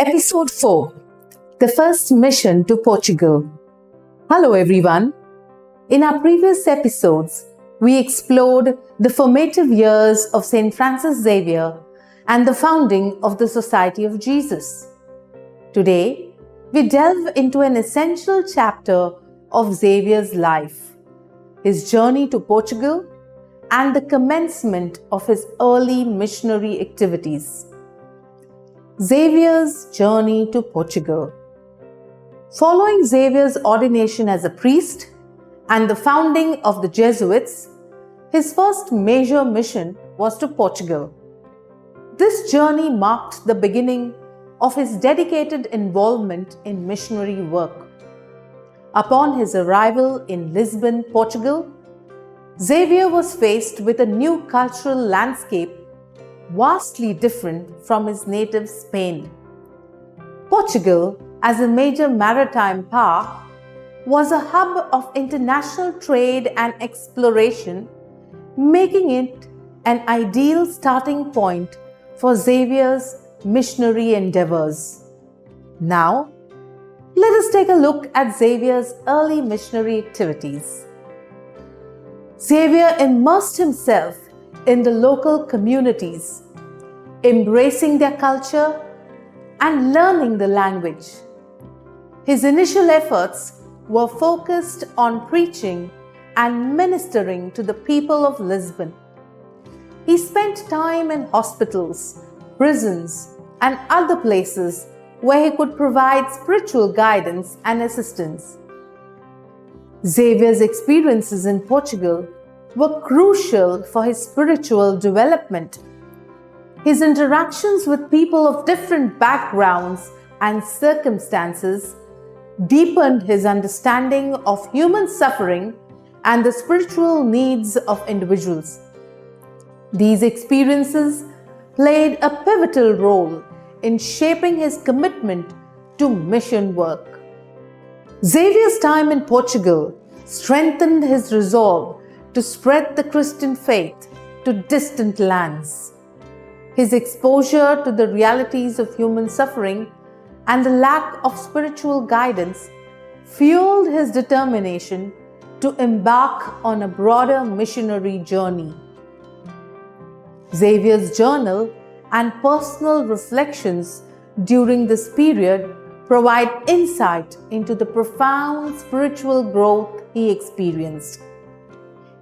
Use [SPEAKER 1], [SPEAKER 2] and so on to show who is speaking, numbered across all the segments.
[SPEAKER 1] Episode 4: The First Mission to Portugal. Hello everyone. In our previous episodes, we explored the formative years of St Francis Xavier and the founding of the Society of Jesus. Today, we delve into an essential chapter of Xavier's life, his journey to Portugal, and the commencement of his early missionary activities. Xavier's journey to Portugal. Following Xavier's ordination as a priest and the founding of the Jesuits, his first major mission was to Portugal. This journey marked the beginning of his dedicated involvement in missionary work. Upon his arrival in Lisbon, Portugal, Xavier was faced with a new cultural landscape vastly different from his native Spain. Portugal, as a major maritime power, was a hub of international trade and exploration, making it an ideal starting point for Xavier's missionary endeavors. Now, let us take a look at Xavier's early missionary activities. Xavier immersed himself in the local communities, embracing their culture and learning the language. His initial efforts were focused on preaching and ministering to the people of Lisbon. He spent time in hospitals, prisons, and other places where he could provide spiritual guidance and assistance. Xavier's experiences in Portugal were crucial for his spiritual development. His interactions with people of different backgrounds and circumstances deepened his understanding of human suffering and the spiritual needs of individuals. These experiences played a pivotal role in shaping his commitment to mission work. Xavier's time in Portugal strengthened his resolve to spread the Christian faith to distant lands. His exposure to the realities of human suffering and the lack of spiritual guidance fueled his determination to embark on a broader missionary journey. Xavier's journal and personal reflections during this period provide insight into the profound spiritual growth he experienced.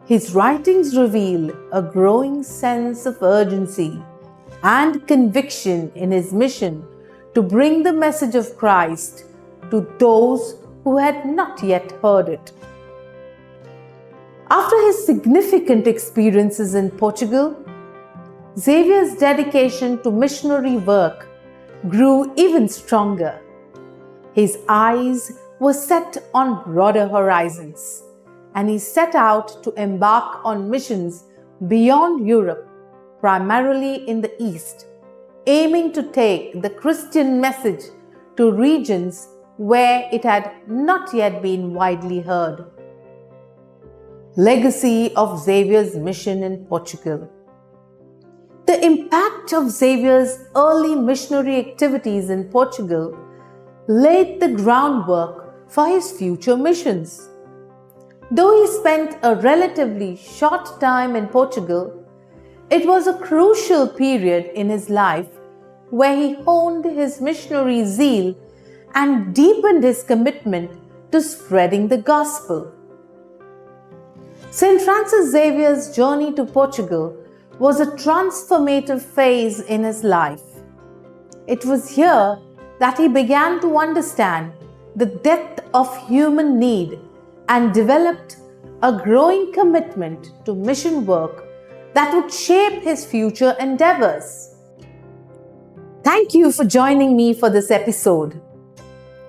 [SPEAKER 1] His writings reveal a growing sense of urgency and conviction in his mission to bring the message of Christ to those who had not yet heard it. After his significant experiences in Portugal, Xavier's dedication to missionary work grew even stronger. His eyes were set on broader horizons, and he set out to embark on missions beyond Europe, primarily in the East, aiming to take the Christian message to regions where it had not yet been widely heard. Legacy of Xavier's mission in Portugal. The impact of Xavier's early missionary activities in Portugal laid the groundwork for his future missions. Though he spent a relatively short time in Portugal, it was a crucial period in his life where he honed his missionary zeal and deepened his commitment to spreading the gospel. St Francis Xavier's journey to Portugal was a transformative phase in his life. It was here that he began to understand the depth of human need and developed a growing commitment to mission work that would shape his future endeavors. Thank you for joining me for this episode.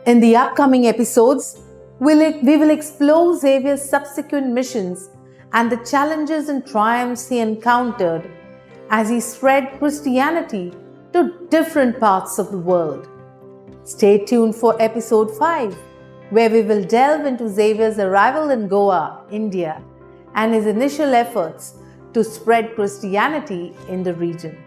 [SPEAKER 1] In the upcoming episodes, we will explore Xavier's subsequent missions and the challenges and triumphs he encountered as he spread Christianity to different parts of the world. Stay tuned for episode 5, where we will delve into Xavier's arrival in Goa, India, and his initial efforts to spread Christianity in the region.